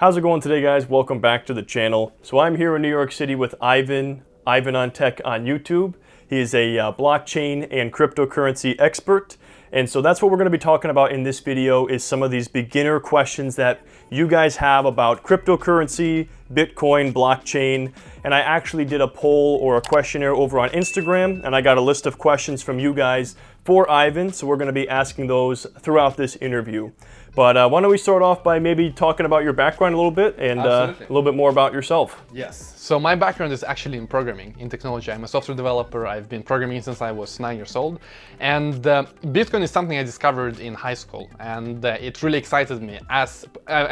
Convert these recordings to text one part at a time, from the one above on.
How's it going today, guys? Welcome back to the channel. So I'm here in New York City with Ivan on Tech on YouTube. He is a blockchain and cryptocurrency expert. And so that's what we're going to be talking about in this video, is some of these beginner questions that you guys have about cryptocurrency, Bitcoin, blockchain. And I actually did a poll or a questionnaire over on Instagram, and I got a list of questions from you guys for Ivan. So we're going to be asking those throughout this interview. But why don't we start off by maybe talking about your background a little bit and a little bit more about yourself. Yes. So my background is actually in programming, in technology. I'm a software developer. I've been programming since I was 9 years old. And Bitcoin is something I discovered in high school. And it really excited me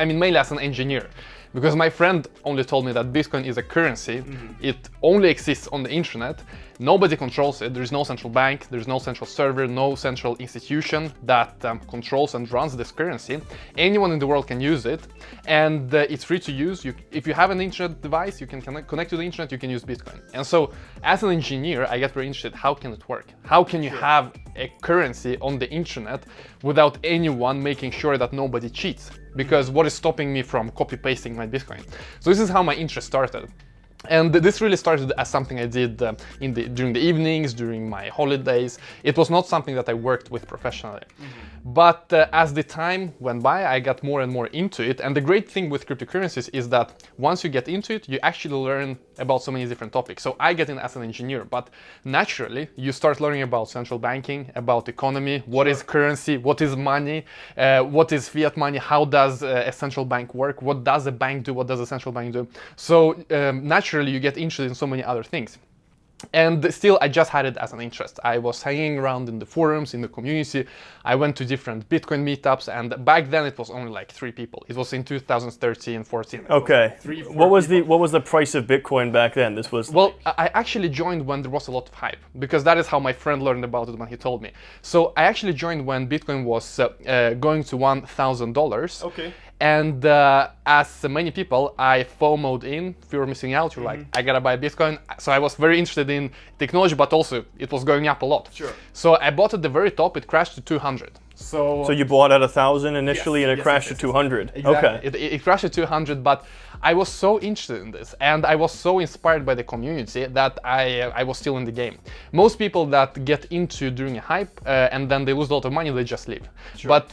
mainly as an engineer. Because my friend only told me that Bitcoin is a currency. It only exists on the internet. Nobody controls it. There's no central bank, there's no central server, no central institution that controls and runs this currency. Anyone in the world can use it, and it's free to use. If you have an internet device, you can connect to the internet, you can use Bitcoin. And so, as an engineer, I get very interested, how can it work? How can you have a currency on the internet without anyone making sure that nobody cheats? Because what is stopping me from copy-pasting my Bitcoin? So this is how my interest started. And this really started as something I did during the evenings, during my holidays. It was not something that I worked with professionally. But as the time went by, I got more and more into it. And the great thing with cryptocurrencies is that once you get into it, you actually learn about so many different topics. So I get in as an engineer, but naturally you start learning about central banking, about economy, what is currency, what is money, what is fiat money, how does a central bank work, what does a bank do, what does a central bank do. So naturally you get interested in so many other things. And still, I just had it as an interest. I was hanging around in the forums, in the community. I went to different Bitcoin meetups, and back then it was only like 3 people. It was in 2013, 14. Okay. What was the price of Bitcoin back then? This was I actually joined when there was a lot of hype, because that is how my friend learned about it when he told me. So I actually joined when Bitcoin was going to $1,000. Okay. And as many people, I FOMO'd in, fear of missing out. You're like, I gotta buy Bitcoin. So I was very interested in technology, but also it was going up a lot. Sure. So I bought at the very top, it crashed to 200. So you bought at 1,000 initially, and it crashed to 200. Exactly. Okay. It crashed to 200, but I was so interested in this, and I was so inspired by the community that I was still in the game. Most people that get into during a hype and then they lose a lot of money, they just leave. Sure. But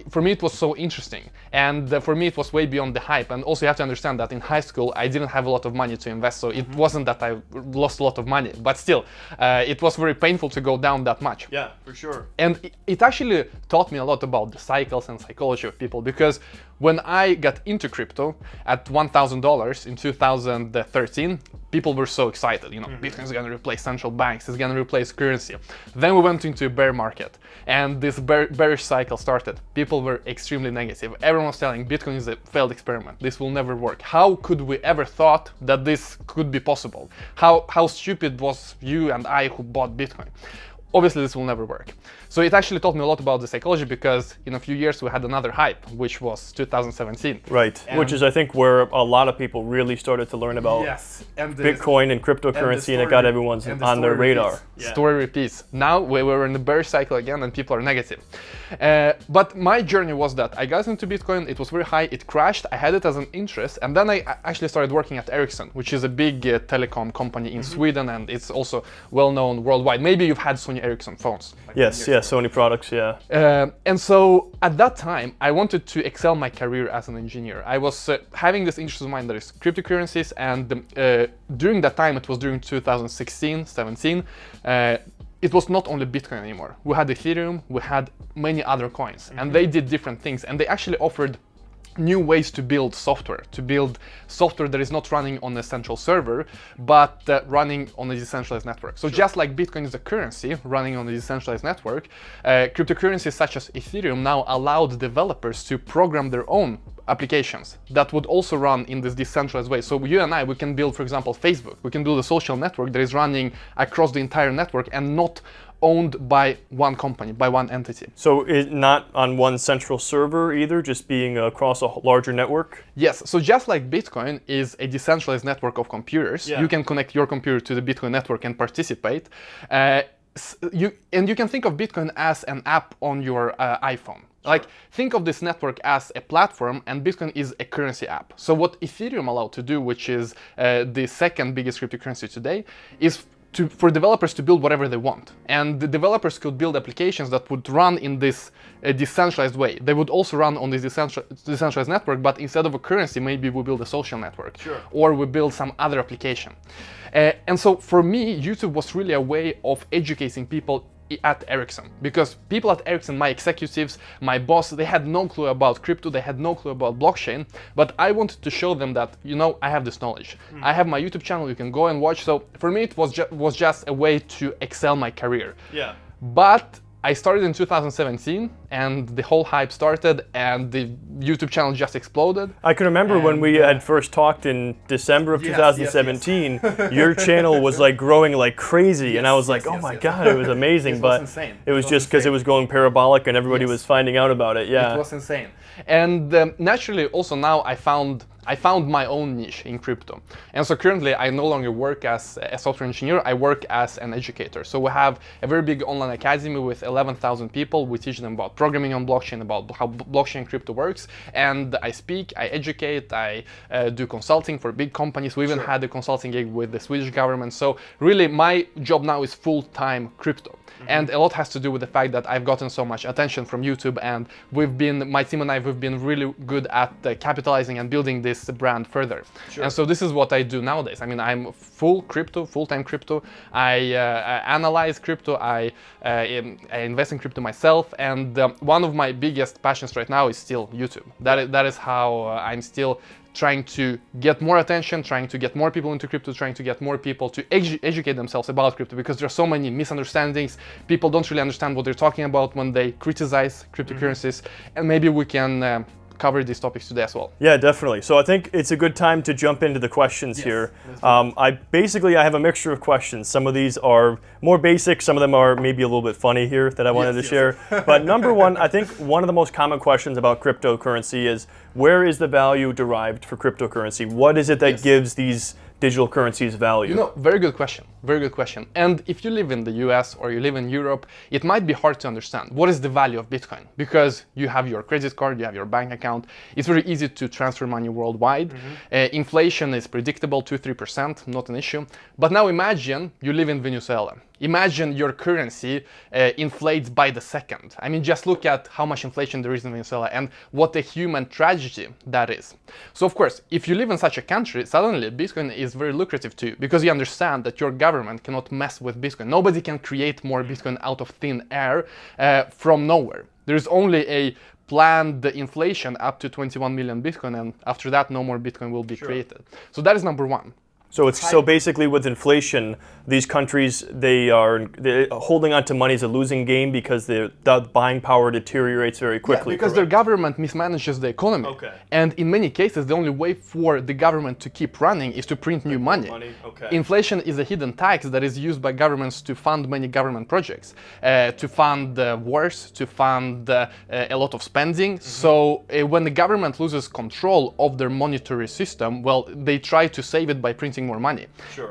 for me, it was so interesting, and for me, it was way beyond the hype. And also, you have to understand that in high school, I didn't have a lot of money to invest, so it wasn't that I lost a lot of money, but still, it was very painful to go down that much. Yeah, for sure. And it actually taught me a lot about the cycles and psychology of people, because when I got into crypto at $1,000 in 2013, people were so excited. You know, Bitcoin is going to replace central banks, it's going to replace currency. Then we went into a bear market, and this bearish cycle started. People were extremely negative. Everyone was telling Bitcoin is a failed experiment. This will never work. How could we ever thought that this could be possible? How stupid was you and I who bought Bitcoin? Obviously, this will never work. So it actually taught me a lot about the psychology, because in a few years we had another hype, which was 2017. Right, which is I think where a lot of people really started to learn about Bitcoin and cryptocurrency, and it got everyone's on their radar. Story repeats. Now we were in the bear cycle again, and people are negative. But my journey was that I got into Bitcoin, it was very high, it crashed, I had it as an interest, and then I actually started working at Ericsson, which is a big telecom company in Sweden, and it's also well known worldwide. Maybe you've had Sony Ericsson phones. Like yes, Sony products, yeah. And so at that time, I wanted to excel my career as an engineer. I was having this interest of mine that is cryptocurrencies, and during that time, it was during 2016, 17, it was not only Bitcoin anymore. We had Ethereum, we had many other coins, and they did different things, and they actually offered new ways to build software that is not running on a central server, but running on a decentralized network. So just like Bitcoin is a currency running on a decentralized network, cryptocurrencies such as Ethereum now allowed developers to program their own applications that would also run in this decentralized way. So you and I, we can build, for example, Facebook. We can build a social network that is running across the entire network and not owned by one company, by one entity. So it's not on one central server either, just being across a larger network? Yes, so just like Bitcoin is a decentralized network of computers, you can connect your computer to the Bitcoin network and participate. you can think of Bitcoin as an app on your iPhone. Like, think of this network as a platform, and Bitcoin is a currency app. So what Ethereum allowed to do, which is the second biggest cryptocurrency today, is for developers to build whatever they want. And the developers could build applications that would run in this decentralized way. They would also run on this decentralized network, but instead of a currency, maybe we build a social network. Or we build some other application. And so for me, YouTube was really a way of educating people at Ericsson, because people at Ericsson, my executives, my boss, they had no clue about crypto, they had no clue about blockchain, but I wanted to show them that, you know, I have this knowledge. I have my YouTube channel, you can go and watch. So for me, it was just a way to excel my career. Yeah. But I started in 2017, and the whole hype started, and the YouTube channel just exploded. I can remember when we had first talked in December of 2017, your channel was like growing like crazy, and I was like, oh my God, it was amazing. But insane. It was just because it was going parabolic and everybody was finding out about it. Yeah. It was insane. And naturally, also now I found my own niche in crypto. And so currently I no longer work as a software engineer, I work as an educator. So we have a very big online academy with 11,000 people. We teach them about programming on blockchain, about how blockchain and crypto works. And I speak, I educate, I do consulting for big companies. We even had a consulting gig with the Swedish government. So really my job now is full-time crypto. And a lot has to do with the fact that I've gotten so much attention from YouTube, and my team and I, we've been really good at capitalizing and building this brand further. And so this is what I do nowadays. I mean, I'm full-time crypto. I analyze crypto, I invest in crypto myself, and one of my biggest passions right now is still YouTube. That is how I'm still trying to get more attention, trying to get more people into crypto, trying to get more people to educate themselves about crypto, because there are so many misunderstandings. People don't really understand what they're talking about when they criticize cryptocurrencies, and maybe we can cover these topics today as well. Yeah, definitely. So I think it's a good time to jump into the questions here. I have a mixture of questions. Some of these are more basic, some of them are maybe a little bit funny here that I wanted to share. But number one, I think one of the most common questions about cryptocurrency is, where is the value derived for cryptocurrency? What is it that gives these digital currencies value? You know, very good question. Very good question. And if you live in the US or you live in Europe, it might be hard to understand what is the value of Bitcoin, because you have your credit card, you have your bank account. It's very easy to transfer money worldwide. Inflation is predictable, 2-3%, not an issue. But now imagine you live in Venezuela. Imagine your currency inflates by the second. I mean, just look at how much inflation there is in Venezuela and what a human tragedy that is. So of course, if you live in such a country, suddenly Bitcoin is very lucrative to you, because you understand that your government cannot mess with Bitcoin. Nobody can create more Bitcoin out of thin air from nowhere. There is only a planned inflation up to 21 million Bitcoin, and after that, no more Bitcoin will be created. So that is number one. So basically with inflation, these countries, they're holding on to money is a losing game, because the buying power deteriorates very quickly. Yeah, because their government mismanages the economy. And in many cases, the only way for the government to keep running is to print new money. Inflation is a hidden tax that is used by governments to fund many government projects, to fund wars, to fund a lot of spending. So when the government loses control of their monetary system, well, they try to save it by printing more money.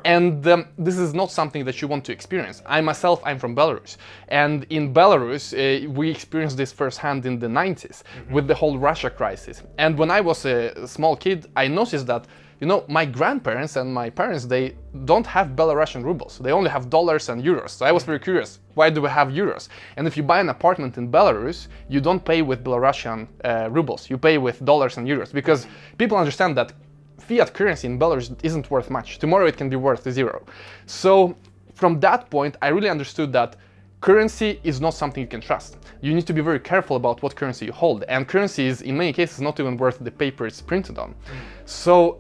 And this is not something that you want to experience. I'm from Belarus. And in Belarus, we experienced this firsthand in the 90s with the whole Russia crisis. And when I was a small kid, I noticed that, you know, my grandparents and my parents, they don't have Belarusian rubles. They only have dollars and euros. So I was very curious, why do we have euros? And if you buy an apartment in Belarus, you don't pay with Belarusian rubles. You pay with dollars and euros, because people understand that fiat currency in Belarus isn't worth much. Tomorrow it can be worth 0. So from that point, I really understood that currency is not something you can trust. You need to be very careful about what currency you hold. And currency is, in many cases, not even worth the paper it's printed on. So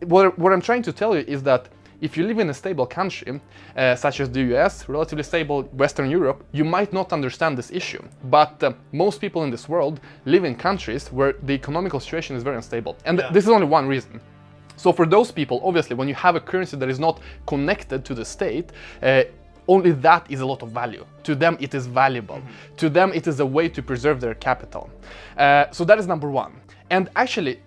what I'm trying to tell you is that if you live in a stable country, such as the US, relatively stable Western Europe, you might not understand this issue. But most people in this world live in countries where the economical situation is very unstable. And this is only one reason. So for those people, obviously, when you have a currency that is not connected to the state, only that is a lot of value. To them, it is valuable. To them, it is a way to preserve their capital. So that is number one. And actually,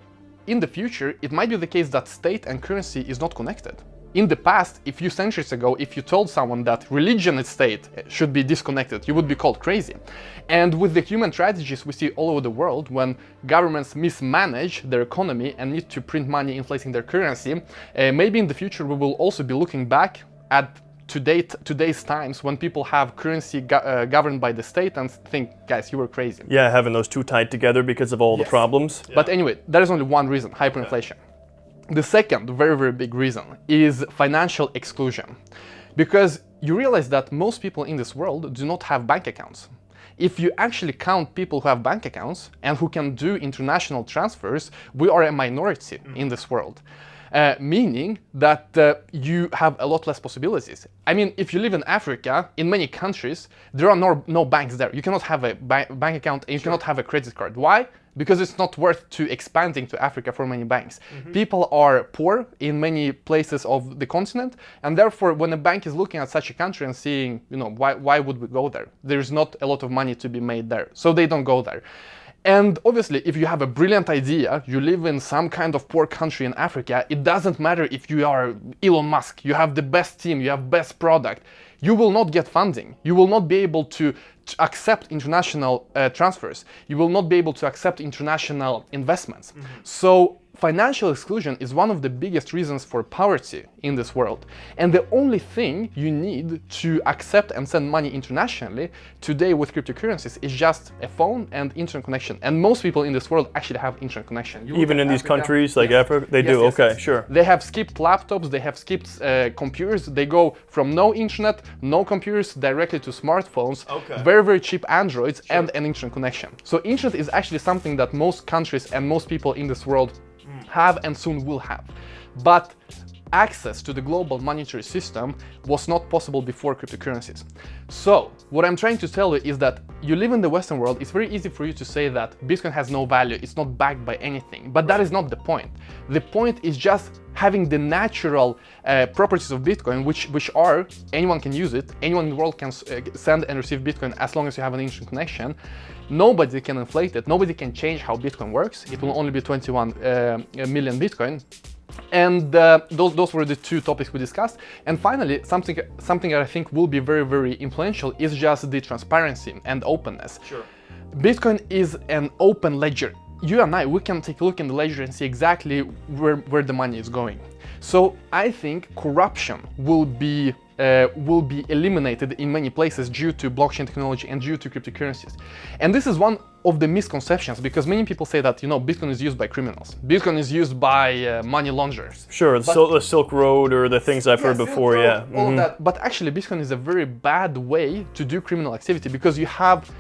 in the future, it might be the case that state and currency is not connected. In the past, a few centuries ago, if you told someone that religion and state should be disconnected, you would be called crazy. And with the human tragedies we see all over the world, when governments mismanage their economy and need to print money inflating their currency, maybe in the future we will also be looking back at today's times when people have currency governed by the state and think, guys, you were crazy. Yeah, having those two tied together because of all the problems. Yeah. But anyway, there is only one reason: hyperinflation. The second very, very big reason is financial exclusion. Because you realize that most people in this world do not have bank accounts. If you actually count people who have bank accounts and who can do international transfers, we are a minority in this world. Meaning that you have a lot less possibilities. I mean, if you live in Africa, in many countries, there are no banks there. You cannot have a bank account and you cannot have a credit card. Why? Because it's not worth to expanding to Africa for many banks. People are poor in many places of the continent, and therefore when a bank is looking at such a country and seeing, why would we go there? There's not a lot of money to be made there, so they don't go there. And obviously, if you have a brilliant idea, you live in some kind of poor country in Africa, it doesn't matter if you are Elon Musk, you have the best team, you have best product, you will not get funding. You will not be able to accept international transfers. You will not be able to accept international investments. So financial exclusion is one of the biggest reasons for poverty in this world. And the only thing you need to accept and send money internationally today with cryptocurrencies is just a phone and internet connection. And most people in this world actually have internet connection. Even in these countries like Africa, they do? Okay, sure. They have skipped laptops, they have skipped computers. They go from no internet, no computers, directly to smartphones. Very, very cheap Androids and an internet connection. So internet is actually something that most countries and most people in this world have and soon will have. But access to the global monetary system was not possible before cryptocurrencies. So what I'm trying to tell you is that you live in the Western world, it's very easy for you to say that Bitcoin has no value, it's not backed by anything, but that is not the point. The point is just having the natural properties of Bitcoin, which are, anyone can use it, anyone in the world can send and receive Bitcoin as long as you have an internet connection. Nobody can inflate it, nobody can change how Bitcoin works. It will only be 21 million Bitcoin. And those were the two topics we discussed. And finally, something that I think will be very, very influential is just the transparency and openness. Sure. Bitcoin is an open ledger. You and I, we can take a look in the ledger and see exactly where the money is going. So I think corruption will be eliminated in many places due to blockchain technology and due to cryptocurrencies. And this is one of the misconceptions, because many people say that, Bitcoin is used by criminals. Bitcoin is used by money launderers. Sure, the Silk Road or the things I've heard before, all of that. But actually, Bitcoin is a very bad way to do criminal activity, because you have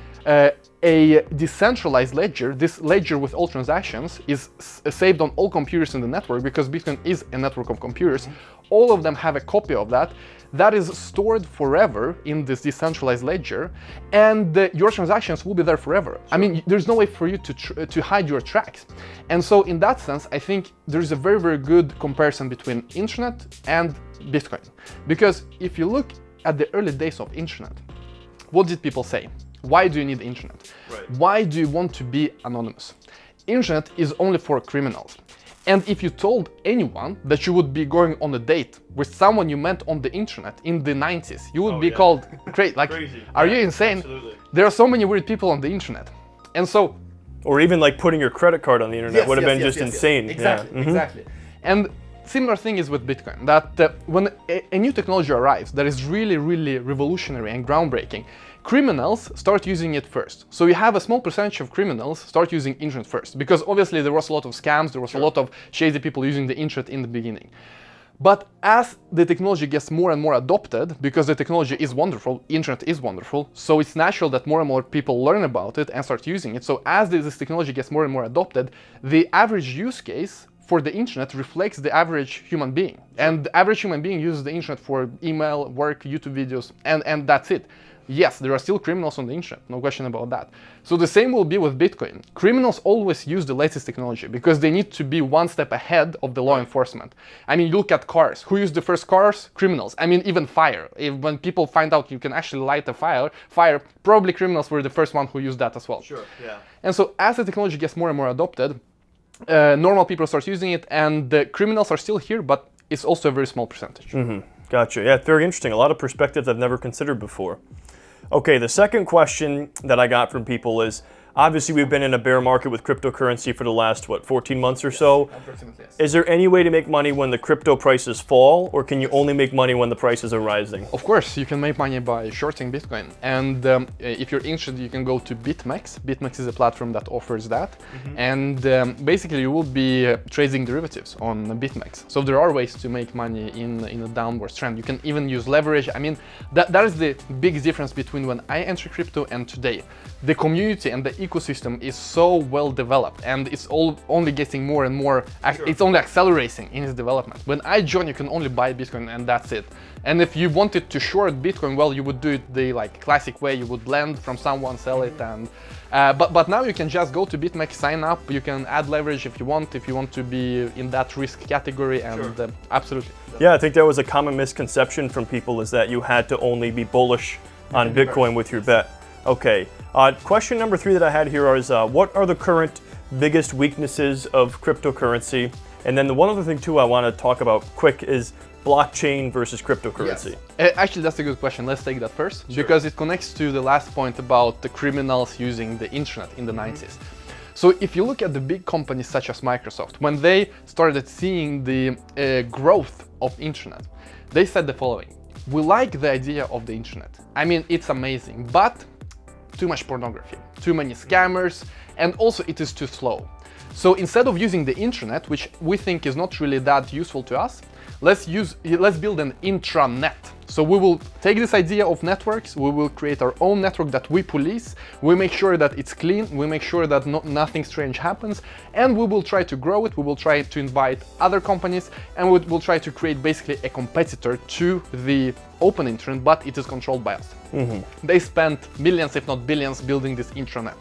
a decentralized ledger. This ledger with all transactions is saved on all computers in the network, because Bitcoin is a network of computers. All of them have a copy of that. That is stored forever in this decentralized ledger, and your transactions will be there forever. Sure. I mean, there's no way for you to hide your tracks. And so in that sense, I think there's a very, very good comparison between internet and Bitcoin. Because if you look at the early days of internet, what did people say? Why do you need the internet? Right. Why do you want to be anonymous? Internet is only for criminals. And if you told anyone that you would be going on a date with someone you met on the internet in the 90s, you would be called crazy. Like, are you insane? Absolutely. There are so many weird people on the internet. And so... Or even like putting your credit card on the internet would have been just insane. Exactly, exactly. And similar thing is with Bitcoin, that when a new technology arrives that is really, really revolutionary and groundbreaking, criminals start using it first. So you have a small percentage of criminals start using internet first, because obviously there was a lot of scams, there was a lot of shady people using the internet in the beginning. But as the technology gets more and more adopted, because the technology is wonderful, internet is wonderful, so it's natural that more and more people learn about it and start using it. So as this technology gets more and more adopted, the average use case for the internet reflects the average human being. And the average human being uses the internet for email, work, YouTube videos, and that's it. Yes, there are still criminals on the internet, no question about that. So the same will be with Bitcoin. Criminals always use the latest technology because they need to be one step ahead of the law enforcement. I mean, you look at cars. Who used the first cars? Criminals. I mean, even fire. When people find out you can actually light a fire, probably criminals were the first one who used that as well. Sure, yeah. And so as the technology gets more and more adopted, normal people start using it, and the criminals are still here, but it's also a very small percentage. Gotcha. Yeah, very interesting. A lot of perspectives I've never considered before. Okay, the second question that I got from people is, obviously we've been in a bear market with cryptocurrency for the last, 14 months or so? Unfortunately, yes. Is there any way to make money when the crypto prices fall, or can you only make money when the prices are rising? Of course, you can make money by shorting Bitcoin. And if you're interested, you can go to BitMEX. BitMEX is a platform that offers that. And basically, you will be trading derivatives on BitMEX. So there are ways to make money in a downward trend. You can even use leverage. I mean, that is the big difference between when I entered crypto and today. The community and the ecosystem is so well developed, and it's only getting more and more. It's only accelerating in its development. When I joined, you can only buy Bitcoin, and that's it. And if you wanted to short Bitcoin, well, you would do it the classic way. You would lend from someone, sell it, and but now you can just go to BitMEX, sign up. You can add leverage if you want to be in that risk category, and absolutely. Yeah, I think that was a common misconception from people, is that you had to only be bullish on Bitcoin with your bet. Okay. Question number 3 that I had here is, what are the current biggest weaknesses of cryptocurrency? And then the one other thing too I want to talk about quick is blockchain versus cryptocurrency. Yes. Actually, that's a good question. Let's take that first, because it connects to the last point about the criminals using the internet in the 90s. So if you look at the big companies such as Microsoft, when they started seeing the growth of internet, they said the following: we like the idea of the internet. I mean, it's amazing, but too much pornography, too many scammers, and also it is too slow. So instead of using the internet, which we think is not really that useful to us, let's build an intranet. So we will take this idea of networks, we will create our own network that we police, we make sure that it's clean, we make sure that nothing strange happens, and we will try to grow it, we will try to invite other companies, and we will try to create basically a competitor to the open internet, but it is controlled by us. They spent millions, if not billions, building this intranet.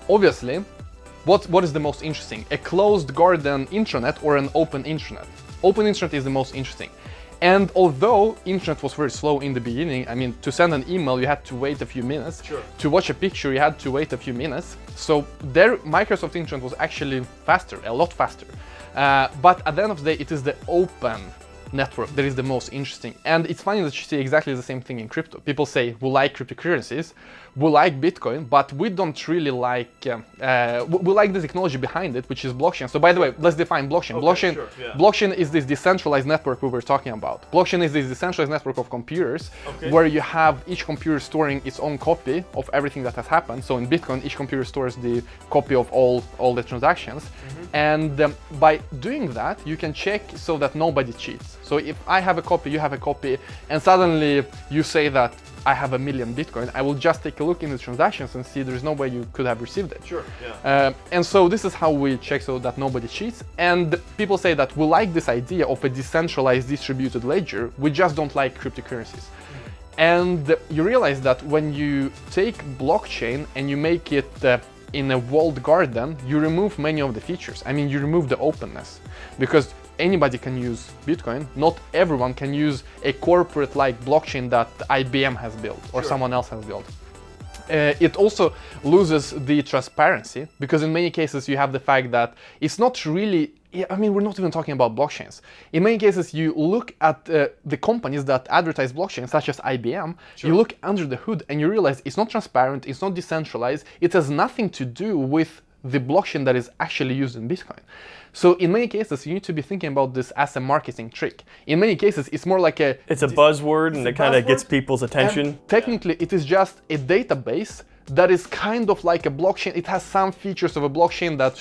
Obviously, what is the most interesting? A closed garden intranet or an open intranet? Open internet is the most interesting. And although internet was very slow in the beginning, I mean, to send an email, you had to wait a few minutes. Sure. To watch a picture, you had to wait a few minutes. So their Microsoft internet was actually faster, a lot faster. But at the end of the day, it is the open network that is the most interesting. And it's funny that you see exactly the same thing in crypto. People say, we like cryptocurrencies, we like Bitcoin, but we don't really like, we like the technology behind it, which is blockchain. So by the way, let's define blockchain. Okay, Blockchain is this decentralized network we were talking about. Blockchain is this decentralized network of computers, where you have each computer storing its own copy of everything that has happened. So in Bitcoin, each computer stores the copy of all the transactions. And by doing that, you can check so that nobody cheats. So if I have a copy, you have a copy, and suddenly you say that I have 1 million Bitcoin, I will just take a look in the transactions and see there's no way you could have received it. Sure, yeah. And so this is how we check so that nobody cheats. And people say that we like this idea of a decentralized distributed ledger, we just don't like cryptocurrencies. And you realize that when you take blockchain and you make it in a walled garden, you remove many of the features. I mean, you remove the openness, because anybody can use Bitcoin. Not everyone can use a corporate-like blockchain that IBM has built or someone else has built. It also loses the transparency, because in many cases you have the fact that it's not really, I mean, we're not even talking about blockchains. In many cases, you look at the companies that advertise blockchains, such as IBM, you look under the hood and you realize it's not transparent, it's not decentralized, it has nothing to do with the blockchain that is actually used in Bitcoin. So in many cases, you need to be thinking about this as a marketing trick. In many cases, it's more like it's a buzzword, and it kind of gets people's attention. And technically, it is just a database that is kind of like a blockchain. It has some features of a blockchain that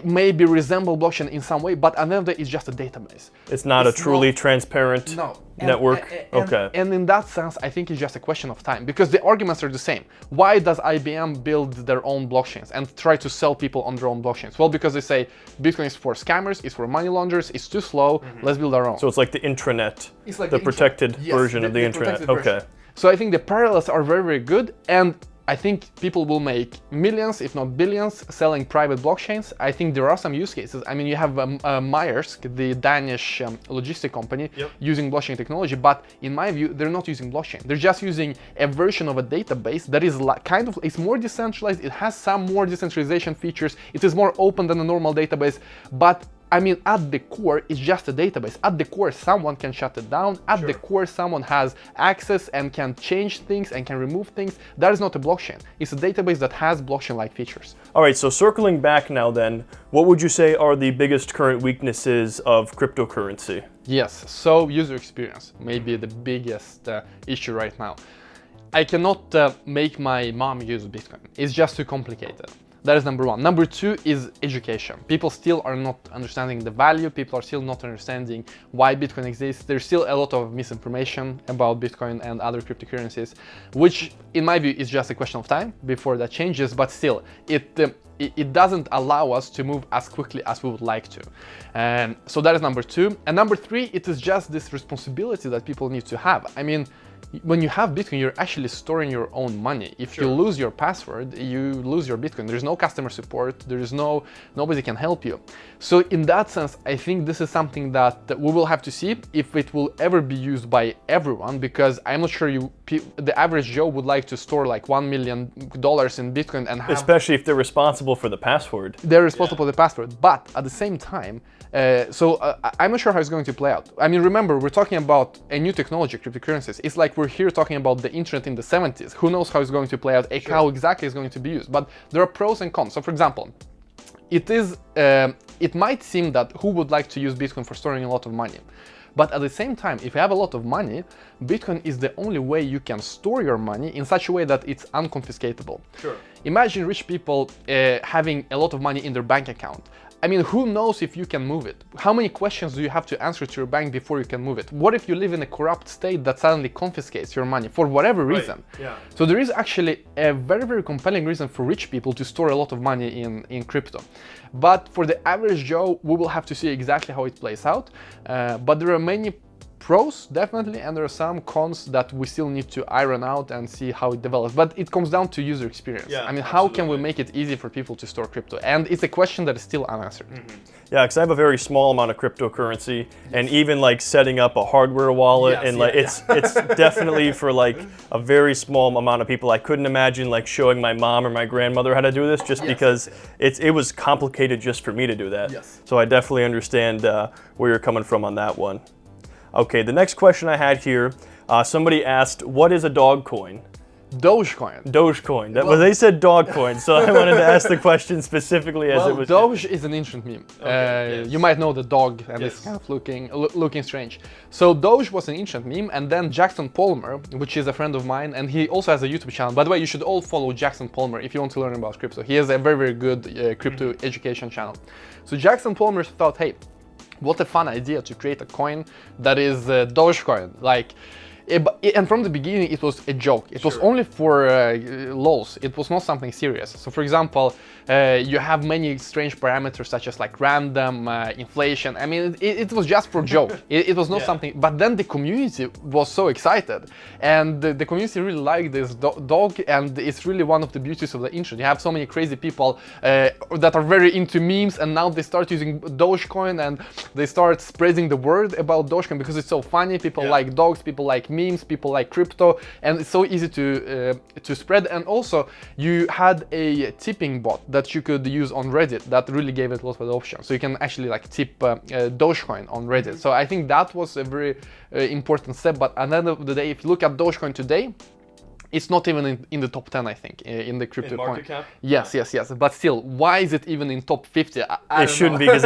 maybe resemble blockchain in some way, but at the end of the day, it's just a database. It's not a truly transparent network. And in that sense, I think it's just a question of time, because the arguments are the same. Why does IBM build their own blockchains and try to sell people on their own blockchains? Well, because they say Bitcoin is for scammers, it's for money launderers, it's too slow, let's build our own. So it's like the intranet, it's like the protected version of the internet. Okay. So I think the parallels are very, very good, and I think people will make millions, if not billions, selling private blockchains. I think there are some use cases. I mean, you have Maersk, the Danish logistic company, using blockchain technology, but in my view, they're not using blockchain. They're just using a version of a database that is kind of, it's more decentralized, it has some more decentralization features, it is more open than a normal database, but I mean, at the core, it's just a database. At the core, someone can shut it down. At the core, someone has access and can change things and can remove things. That is not a blockchain. It's a database that has blockchain-like features. All right, so circling back now then, what would you say are the biggest current weaknesses of cryptocurrency? Yes, so user experience may be the biggest issue right now. I cannot make my mom use Bitcoin. It's just too complicated. That is number one. Number two is education. People still are not understanding the value. People are still not understanding why Bitcoin exists. There's still a lot of misinformation about Bitcoin and other cryptocurrencies, which in my view is just a question of time before that changes, but still, it doesn't allow us to move as quickly as we would like to. So that is number two. And number three, it is just this responsibility that people need to have. I mean, when you have Bitcoin, you're actually storing your own money. If you lose your password, you lose your Bitcoin. There's no customer support. There is nobody can help you. So in that sense, I think this is something that we will have to see if it will ever be used by everyone, because I'm not sure the average Joe would like to store like $1 million in Bitcoin and have... Especially if they're responsible for the password. They're responsible for the password, but at the same time, I'm not sure how it's going to play out. I mean, remember, we're talking about a new technology, cryptocurrencies. It's like we're here talking about the internet in the 70s. Who knows how it's going to play out, how exactly it's going to be used. But there are pros and cons. So for example, it might seem that who would like to use Bitcoin for storing a lot of money? But at the same time, if you have a lot of money, Bitcoin is the only way you can store your money in such a way that it's unconfiscatable. Imagine rich people having a lot of money in their bank account. I mean, who knows if you can move it? How many questions do you have to answer to your bank before you can move it? What if you live in a corrupt state that suddenly confiscates your money for whatever reason? So there is actually a very, very compelling reason for rich people to store a lot of money in crypto. But for the average Joe, we will have to see exactly how it plays out. But there are many pros, definitely, and there are some cons that we still need to iron out and see how it develops. But it comes down to user experience. I mean, how can we make it easy for people to store crypto? And it's a question that is still unanswered. Yeah, because I have a very small amount of cryptocurrency, and even like setting up a hardware wallet, it's definitely for like a very small amount of people. I couldn't imagine like showing my mom or my grandmother how to do this, just because it was complicated just for me to do that. So I definitely understand where you're coming from on that one. Okay, the next question I had here, somebody asked, what is a dog coin? Dogecoin. Dogecoin. Well, they said dog coin, so I wanted to ask the question specifically as it was. Doge is an ancient meme. You might know the dog, and it's kind of looking strange. So Doge was an ancient meme, and then Jackson Palmer, which is a friend of mine, and he also has a YouTube channel. By the way, you should all follow Jackson Palmer if you want to learn about crypto. He has a very, very good crypto education channel. So Jackson Palmer thought, hey, what a fun idea to create a coin that is Dogecoin. And from the beginning, it was a joke. It was only for lols. It was not something serious. So for example, you have many strange parameters such as like random, inflation. I mean, it was just for joke. It was not something, but then the community was so excited. And the community really liked this dog, and it's really one of the beauties of the internet. You have so many crazy people that are very into memes, and now they start using Dogecoin, and they start spreading the word about Dogecoin because it's so funny. People like dogs, people like memes, people like crypto, and it's so easy to spread. And also you had a tipping bot that you could use on Reddit that really gave it a lot of options. So you can actually like tip Dogecoin on Reddit. So I think that was a very important step. But at the end of the day, if you look at Dogecoin today, it's not even in the top 10, I think, in the crypto coin. Market cap? Yes. But still, why is it even in top 50? It shouldn't be, because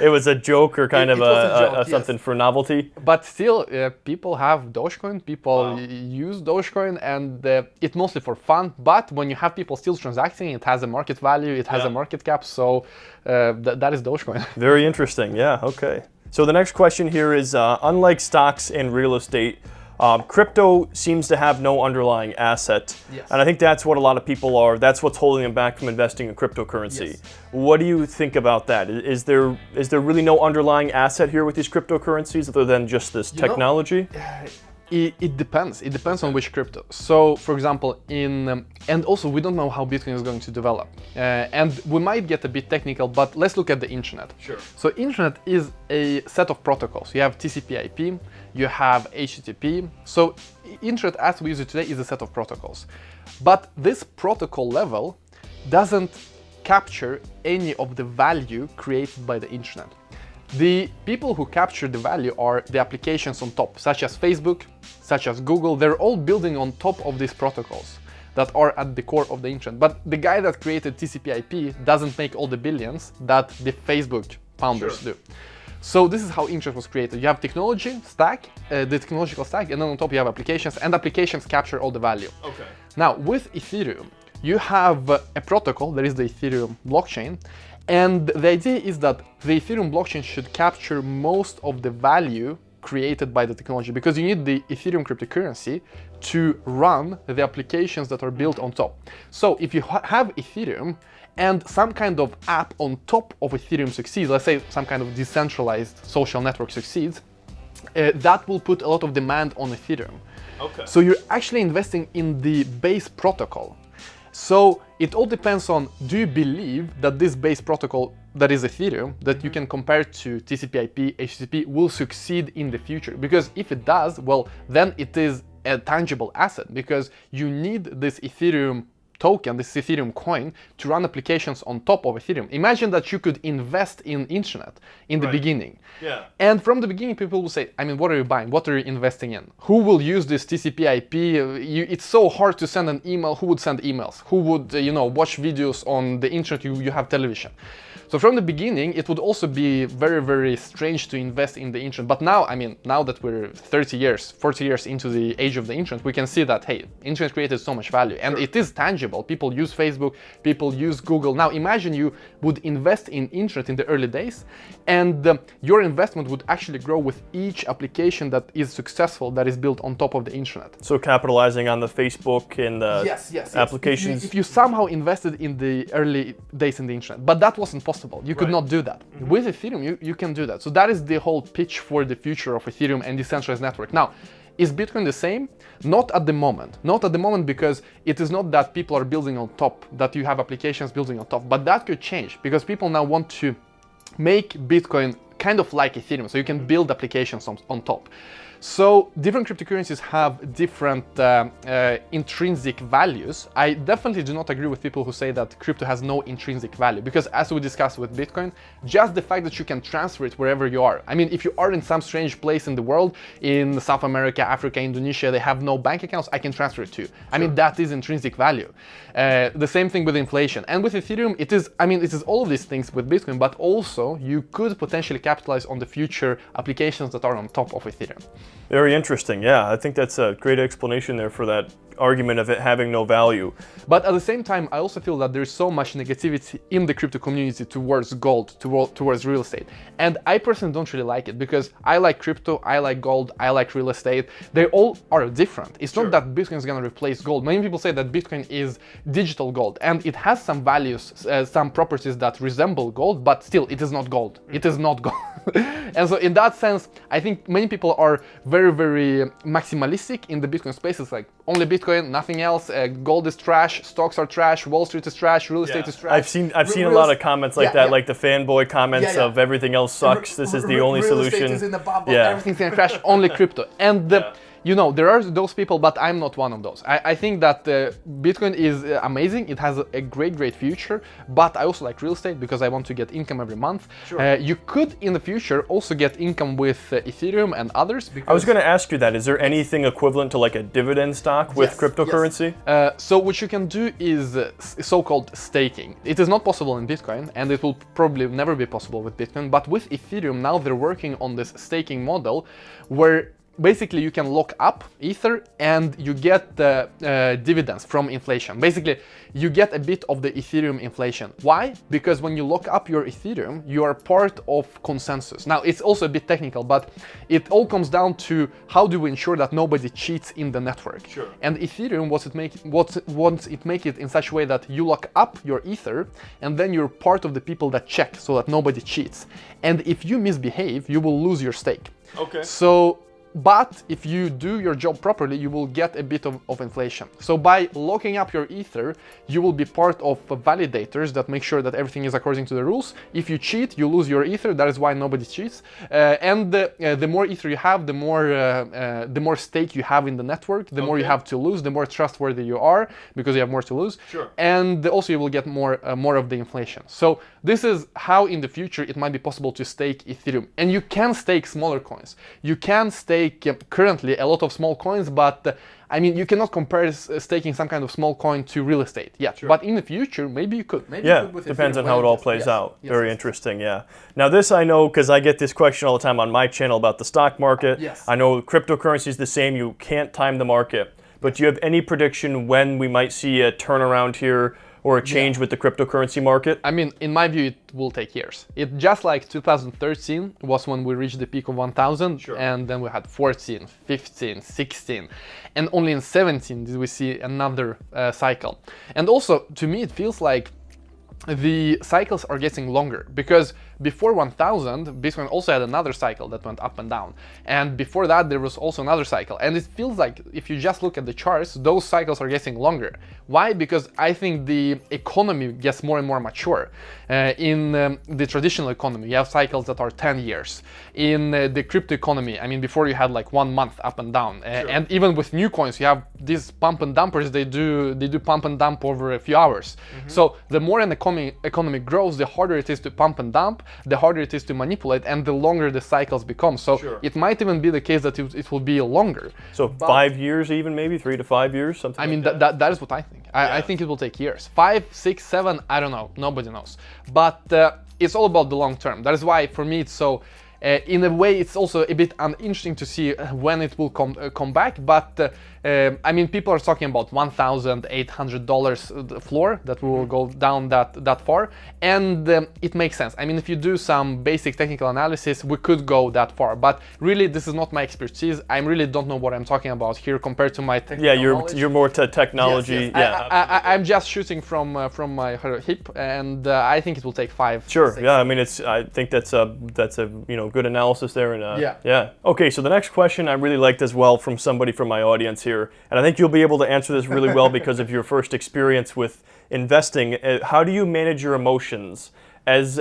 it was a joke or kind of something for novelty. But still, people have Dogecoin, people use Dogecoin, and it's mostly for fun. But when you have people still transacting, it has a market value, it has a market cap, so that is Dogecoin. Very interesting, yeah, okay. So the next question here is, unlike stocks and real estate, crypto seems to have no underlying asset, and I think that's what a lot of people are. That's what's holding them back from investing in cryptocurrency. What do you think about that? Is there really no underlying asset here with these cryptocurrencies other than just this technology? It depends. It depends on which crypto. So, for example, and also we don't know how Bitcoin is going to develop, and we might get a bit technical, but let's look at the internet. So, internet is a set of protocols. You have TCP/IP, you have HTTP. So, internet as we use it today is a set of protocols, but this protocol level doesn't capture any of the value created by the internet. The people who capture the value are the applications on top, such as Facebook, such as Google. They're all building on top of these protocols that are at the core of the internet. But the guy that created TCP/IP doesn't make all the billions that the Facebook founders do. So this is how internet was created. You have technology stack, the technological stack, and then on top you have applications, and applications capture all the value. Okay. Now with Ethereum, you have a protocol, that is the Ethereum blockchain, and the idea is that the Ethereum blockchain should capture most of the value created by the technology, because you need the Ethereum cryptocurrency to run the applications that are built on top. So if you have Ethereum and some kind of app on top of Ethereum succeeds, let's say some kind of decentralized social network succeeds, that will put a lot of demand on Ethereum. Okay. So you're actually investing in the base protocol. So it all depends on, do you believe that this base protocol that is Ethereum, that you can compare to TCP/IP, HTTP, will succeed in the future? Because if it does, well, then it is a tangible asset, because you need this Ethereum token, this Ethereum coin, to run applications on top of Ethereum. Imagine that you could invest in internet in the beginning. Yeah. And from the beginning, people will say, I mean, what are you buying? What are you investing in? Who will use this TCP/IP? It's so hard to send an email. Who would send emails? Who would, watch videos on the internet? You have television. So from the beginning, it would also be very, very strange to invest in the internet. But now, I mean, now that we're 30 years, 40 years into the age of the internet, we can see that, hey, internet created so much value, and it is tangible. People use Facebook, people use Google. Now imagine you would invest in internet in the early days, and your investment would actually grow with each application that is successful, that is built on top of the internet. So capitalizing on the Facebook and the applications. If you somehow invested in the early days in the internet, but that wasn't possible. You could not do that. With Ethereum, you can do that. So that is the whole pitch for the future of Ethereum and decentralized network. Now, is Bitcoin the same? Not at the moment. Not at the moment, because it is not that people are building on top, that you have applications building on top. But that could change, because people now want to make Bitcoin kind of like Ethereum, so you can build applications on top. So different cryptocurrencies have different intrinsic values. I definitely do not agree with people who say that crypto has no intrinsic value, because as we discussed with Bitcoin, just the fact that you can transfer it wherever you are. I mean, if you are in some strange place in the world, in South America, Africa, Indonesia, they have no bank accounts, I can transfer it to you. I mean, that is intrinsic value. The same thing with inflation. And with Ethereum, it is all of these things with Bitcoin, but also you could potentially capitalize on the future applications that are on top of Ethereum. Very interesting. Yeah, I think that's a great explanation there for that argument of it having no value. But at the same time, I also feel that there's so much negativity in the crypto community towards gold, towards real estate. And I personally don't really like it, because I like crypto, I like gold, I like real estate. They all are different. It's not that Bitcoin is going to replace gold. Many people say that Bitcoin is digital gold, and it has some values, some properties that resemble gold, but still it is not gold. It is not gold. And so in that sense, I think many people are very, very maximalistic in the Bitcoin space. It's like only Bitcoin, nothing else. Gold is trash, stocks are trash, Wall Street is trash, real estate is trash. I've seen a lot of comments like that, like the fanboy comments of everything else sucks. This is the only solution. Real estate is in the bubble, everything's gonna crash, only crypto. And there are those people, but I'm not one of those. I think that Bitcoin is amazing. It has a great future, but I also like real estate because I want to get income every month. Sure. You could, in the future, also get income with Ethereum and others. I was going to ask you that. Is there anything equivalent to like a dividend stock with cryptocurrency? Yes. So what you can do is so-called staking. It is not possible in Bitcoin, and it will probably never be possible with Bitcoin, but with Ethereum, now they're working on this staking model where basically you can lock up Ether and you get dividends from inflation. Basically, you get a bit of the Ethereum inflation. Why? Because when you lock up your Ethereum, you are part of consensus. Now, it's also a bit technical, but it all comes down to how do we ensure that nobody cheats in the network. Sure. And Ethereum wants it make it in such a way that you lock up your Ether and then you're part of the people that check so that nobody cheats. And if you misbehave, you will lose your stake. Okay. So But if you do your job properly, you will get a bit of inflation. So by locking up your Ether, you will be part of validators that make sure that everything is according to the rules. If you cheat, you lose your Ether. That is why nobody cheats. And the more Ether you have, the more stake you have in the network, the more you have to lose, the more trustworthy you are, because you have more to lose. Sure. And also you will get more of the inflation. So this is how in the future it might be possible to stake Ethereum. And you can stake smaller coins. You can stake currently a lot of small coins, but I mean, you cannot compare staking some kind of small coin to real estate yet. Sure. But in the future, maybe you could. Maybe yeah, you could with depends Ethereum. on how it all plays out. Yes, Very interesting, yeah. Now this I know, because I get this question all the time on my channel about the stock market. Yes. I know cryptocurrency is the same, you can't time the market. But do you have any prediction when we might see a turnaround here or a change with the cryptocurrency market? I mean, in my view, it will take years. It just like 2013 was when we reached the peak of 1,000, Sure. and then we had 14, 15, 16, and only in 17 did we see another cycle. And also, to me, it feels like the cycles are getting longer, because before 1000 Bitcoin also had another cycle that went up and down, and before that there was also another cycle, and it feels like if you just look at the charts, those cycles are getting longer. Why? Because I think the economy gets more and more mature. In the traditional economy you have cycles that are 10 years. In the crypto economy, I mean, before you had like 1 month up and down. Sure. And even with new coins you have these pump and dumpers, they do pump and dump over a few hours. So the more an economy grows, the harder it is to pump and dump, the harder it is to manipulate, and the longer the cycles become. So Sure. it might even be the case that it will be longer. So 5 years even, maybe 3 to 5 years, something I mean, like that? that is what I think. I think it will take years. 5, 6, 7, I don't know. Nobody knows. But it's all about the long term. That is why, for me, it's so... in a way, it's also a bit uninteresting to see when it will come back. But I mean, people are talking about $1,800 floor, that we will go down that far, and it makes sense. I mean, if you do some basic technical analysis, we could go that far. But really, this is not my expertise. I really don't know what I'm talking about here compared to my technical knowledge. You're more to technology. Yes, yes. I'm just shooting from my hip, and I think it will take 5. Sure. 6. Yeah. I mean, I think that's a good analysis there. And yeah. Okay. So the next question I really liked as well from somebody from my audience here, and I think you'll be able to answer this really well because of your first experience with investing. How do you manage your emotions as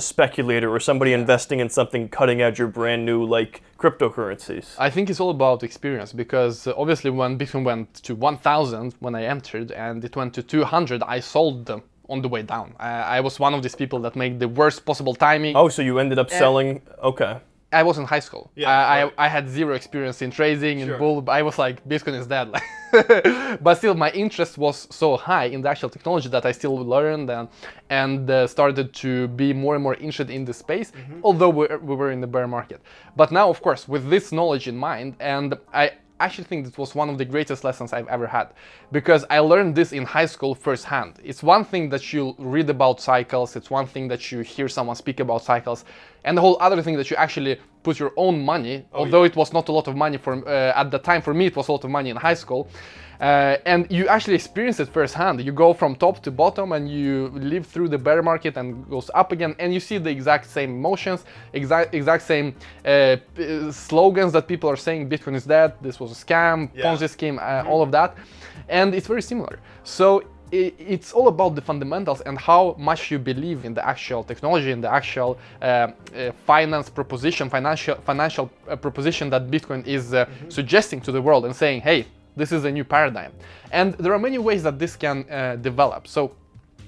a speculator or somebody investing in something cutting edge or brand new like cryptocurrencies? I think it's all about experience, because obviously when Bitcoin went to 1,000 when I entered and it went to 200, I sold them on the way down. I was one of these people that made the worst possible timing. Oh, so you ended up selling? Okay. I was in high school. Yeah, I had zero experience in trading, in Sure. bull. I was like, Bitcoin is dead. But still, my interest was so high in the actual technology that I still learned and started to be more and more interested in the space, although we were in the bear market. But now, of course, with this knowledge in mind, and I actually think this was one of the greatest lessons I've ever had, because I learned this in high school firsthand. It's one thing that you read about cycles, it's one thing that you hear someone speak about cycles, and the whole other thing that you actually put your own money, although it was not a lot of money for at the time. For me, it was a lot of money in high school. And you actually experience it firsthand. You go from top to bottom and you live through the bear market and goes up again, and you see the exact same emotions, exact same slogans that people are saying, Bitcoin is dead, this was a scam, Ponzi scheme, all of that. And it's very similar. So it's all about the fundamentals and how much you believe in the actual technology, in the actual financial proposition that Bitcoin is suggesting to the world and saying, hey, this is a new paradigm. And there are many ways that this can develop. So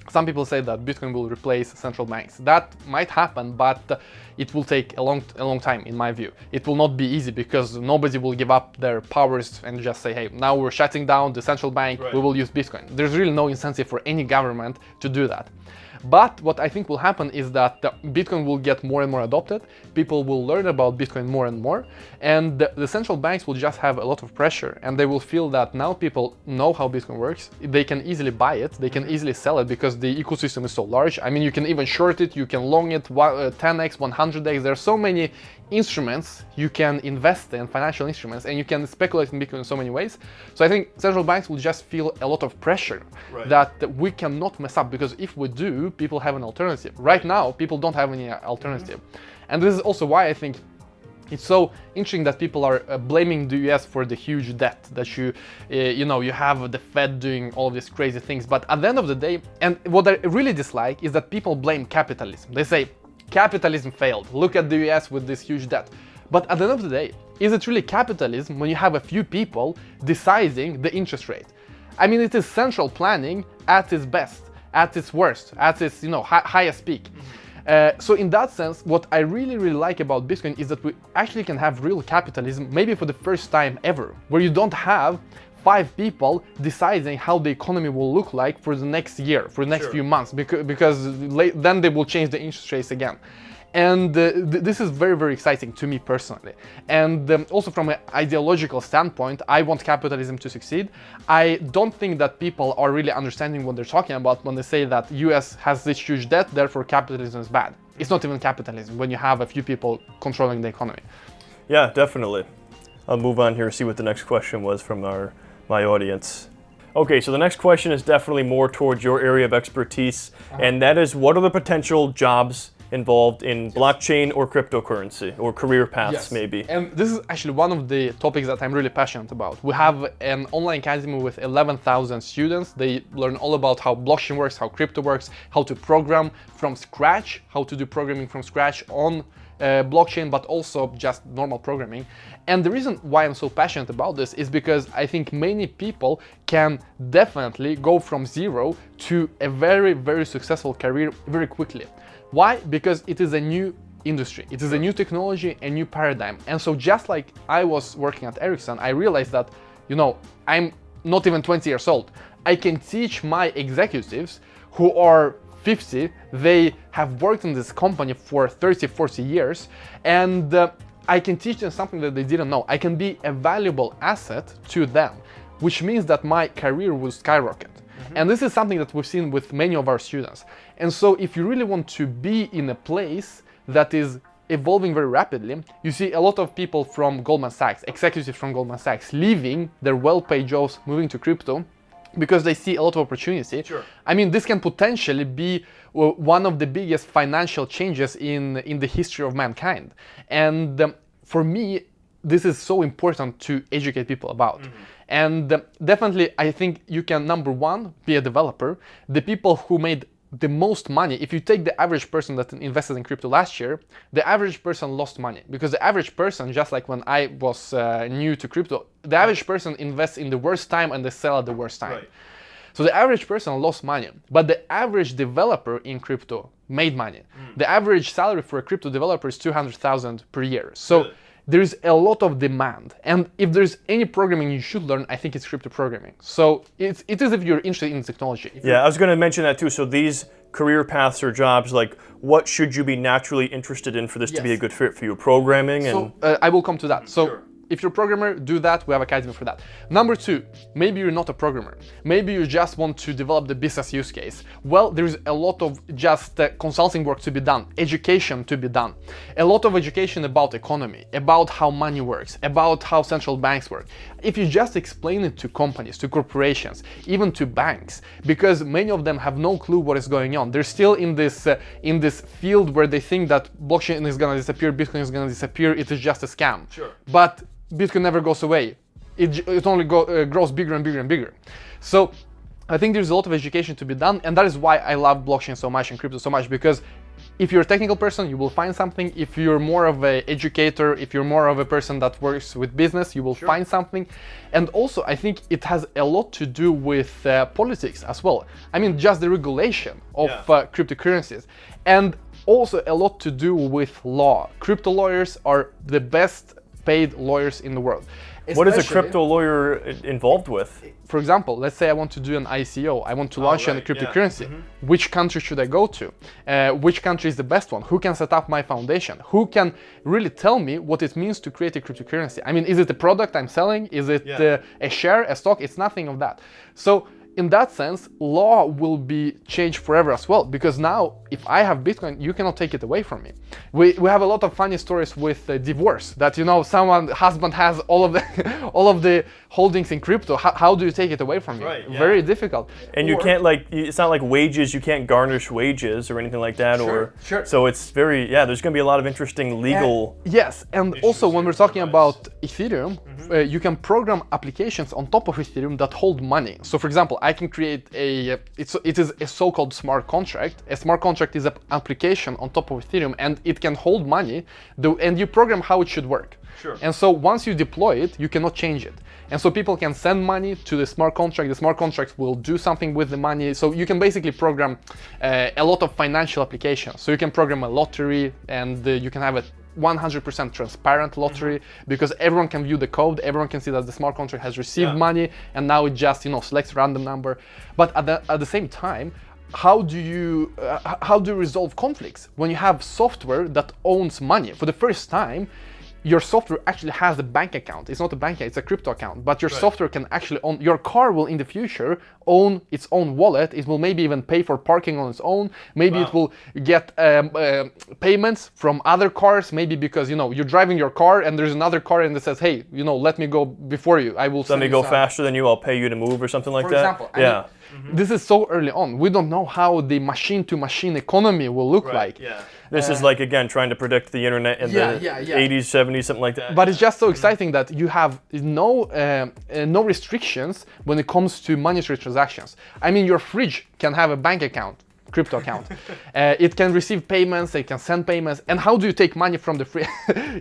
some people say that Bitcoin will replace central banks. That might happen, but it will take a long time, in my view. It will not be easy, because nobody will give up their powers and just say, hey, now we're shutting down the central bank, we will use Bitcoin. There's really no incentive for any government to do that. But what I think will happen is that Bitcoin will get more and more adopted, people will learn about Bitcoin more and more, and the central banks will just have a lot of pressure, and they will feel that now people know how Bitcoin works, they can easily buy it, they can easily sell it, because the ecosystem is so large. I mean, you can even short it, you can long it 10x, 100x, there are so many instruments you can invest in, financial instruments, and you can speculate in Bitcoin in so many ways. So I think central banks will just feel a lot of pressure that we cannot mess up, because if we do, people have an alternative. Right now, people don't have any alternative. And this is also why I think It's so interesting that people are blaming the US for the huge debt that you have the Fed doing all of these crazy things. But at the end of the day, and what I really dislike is that people blame capitalism. They say capitalism failed. Look at the US with this huge debt. But at the end of the day, is it really capitalism when you have a few people deciding the interest rate? I mean, it is central planning at its best, at its worst, at its highest peak. So in that sense, what I really like about Bitcoin is that we actually can have real capitalism, maybe for the first time ever, where you don't have 5 people deciding how the economy will look like for the next year, for the next few months, because then they will change the interest rates again. And this is very exciting to me personally. And also from an ideological standpoint, I want capitalism to succeed. I don't think that people are really understanding what they're talking about when they say that US has this huge debt, therefore capitalism is bad. It's not even capitalism when you have a few people controlling the economy. Yeah, definitely. I'll move on here and see what the next question was from my audience. Okay, so the next question is definitely more towards your area of expertise, and that is, what are the potential jobs involved in blockchain or cryptocurrency, or career paths maybe? And this is actually one of the topics that I'm really passionate about. We have an online academy with 11,000 students. They learn all about how blockchain works, how crypto works, how to program from scratch, how to do programming from scratch on blockchain, but also just normal programming. And the reason why I'm so passionate about this is because I think many people can definitely go from zero to a very successful career very quickly. Why? Because it is a new industry, it is a new technology, a new paradigm. And so just like I was working at Ericsson, I realized that, I'm not even 20 years old. I can teach my executives who are 50, they have worked in this company for 30, 40 years, and I can teach them something that they didn't know. I can be a valuable asset to them, which means that my career will skyrocket. And this is something that we've seen with many of our students. And so if you really want to be in a place that is evolving very rapidly, you see a lot of people from Goldman Sachs, executives from Goldman Sachs, leaving their well-paid jobs, moving to crypto, because they see a lot of opportunity. I mean, this can potentially be one of the biggest financial changes in the history of mankind. And for me, this is so important to educate people about. And definitely, I think you can, number one, be a developer. The people who made the most money, if you take the average person that invested in crypto last year, the average person lost money, because the average person, just like when I was new to crypto, the average person invests in the worst time and they sell at the worst time. So the average person lost money, but the average developer in crypto made money. The average salary for a crypto developer is 200,000 per year. So there's a lot of demand, and if there's any programming you should learn, I think it's crypto programming. So it is if you're interested in technology. Yeah, I was going to mention that too. So these career paths or jobs, like what should you be naturally interested in for this to be a good fit for you? Programming and... So I will come to that. So if you're a programmer, do that. We have Academy for that. Number two, maybe you're not a programmer. Maybe you just want to develop the business use case. Well, there's a lot of just consulting work to be done, education to be done. A lot of education about economy, about how money works, about how central banks work. If you just explain it to companies, to corporations, even to banks, because many of them have no clue what is going on. They're still in this field where they think that blockchain is going to disappear, Bitcoin is going to disappear, it is just a scam. But Bitcoin never goes away. It only grows bigger and bigger and bigger. So I think there's a lot of education to be done, and that is why I love blockchain so much and crypto so much, because if you're a technical person, you will find something. If you're more of an educator, if you're more of a person that works with business, you will find something. And also, I think it has a lot to do with politics as well. I mean, just the regulation of cryptocurrencies. And also a lot to do with law. Crypto lawyers are the best paid lawyers in the world. What is a crypto lawyer involved with? For example, let's say I want to do an ICO. I want to launch a cryptocurrency. Which country should I go to? Which country is the best one? Who can set up my foundation? Who can really tell me what it means to create a cryptocurrency? I mean, is it a product I'm selling? Is it a share, a stock? It's nothing of that. So in that sense, law will be changed forever as well, because now if I have Bitcoin, you cannot take it away from me. We have a lot of funny stories with divorce, that husband has all of the holdings in crypto, how do you take it away from you? Right, yeah. Very difficult. And you can't it's not like wages, you can't garnish wages or anything like that. Sure. So it's very, there's going to be a lot of interesting legal. Yes, and also when we're talking about Ethereum, you can program applications on top of Ethereum that hold money. So for example, I can create it is a so-called smart contract. A smart contract is an application on top of Ethereum, and it can hold money, and you program how it should work. Sure. And so once you deploy it, you cannot change it. And so people can send money to the smart contract. The smart contract will do something with the money. So you can basically program a lot of financial applications. So you can program a lottery, and you can have a 100% transparent lottery, because everyone can view the code, everyone can see that the smart contract has received money, and now it just selects a random number. But at the same time, how do you resolve conflicts when you have software that owns money? For the first time, your software actually has a bank account. It's not a bank account, it's a crypto account, but your software can actually own, your car will in the future own its own wallet. It will maybe even pay for parking on its own. Maybe it will get payments from other cars, maybe because, you're driving your car and there's another car and it says, hey, let me go before you. I will let me go faster than you, I'll pay you to move or something like for that. Example, yeah. This is so early on. We don't know how the machine-to-machine economy will look like. Yeah. This is like, again, trying to predict the internet in the 80s, 70s, something like that. But it's just so exciting that you have no restrictions when it comes to monetary transactions. I mean, your fridge can have a bank account, crypto account. It can receive payments, it can send payments. And how do you take money from the fridge?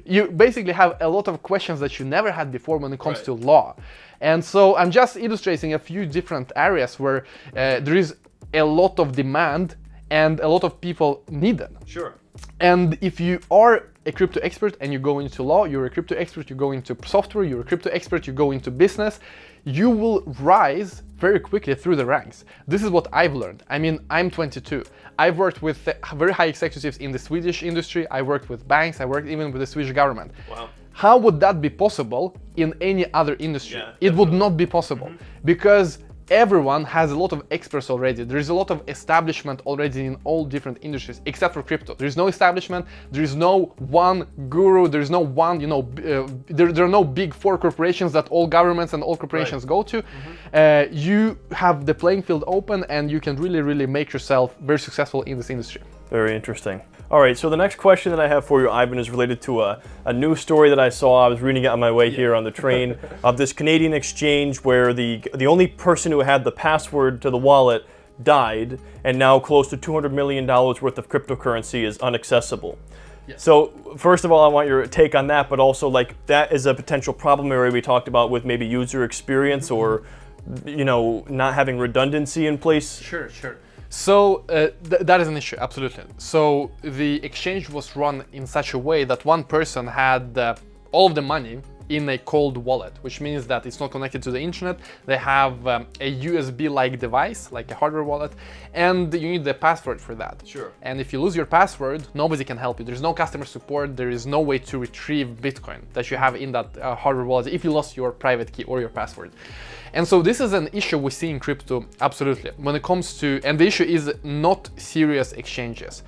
You basically have a lot of questions that you never had before when it comes to law. And so I'm just illustrating a few different areas where there is a lot of demand and a lot of people need it. Sure. And if you are a crypto expert and you go into law, you're a crypto expert, you go into software, you're a crypto expert, you go into business, you will rise very quickly through the ranks. This is what I've learned. I mean, I'm 22. I've worked with very high executives in the Swedish industry. I worked with banks. I worked even with the Swedish government. Wow. How would that be possible in any other industry? It would not be possible because everyone has a lot of experts already. There is a lot of establishment already in all different industries, except for crypto. There is no establishment. There is no one guru. There is no one, there are no big four corporations that all governments and all corporations go to. You have the playing field open, and you can really, really make yourself very successful in this industry. Very interesting. All right, so the next question that I have for you, Ivan, is related to a news story that I saw. I was reading it on my way here on the train of this Canadian exchange where the only person who had the password to the wallet died, and now close to $200 million worth of cryptocurrency is inaccessible. Yes. So first of all, I want your take on that, but also that is a potential problem area we talked about with maybe user experience or not having redundancy in place. Sure. So that is an issue, absolutely. So the exchange was run in such a way that one person had all of the money in a cold wallet, which means that it's not connected to the internet. They have a USB-like device, like a hardware wallet, and you need the password for that. Sure. And if you lose your password, nobody can help you. There's no customer support. There is no way to retrieve Bitcoin that you have in that hardware wallet if you lost your private key or your password. And so this is an issue we see in crypto, absolutely. When it comes to, and the issue is not serious exchanges.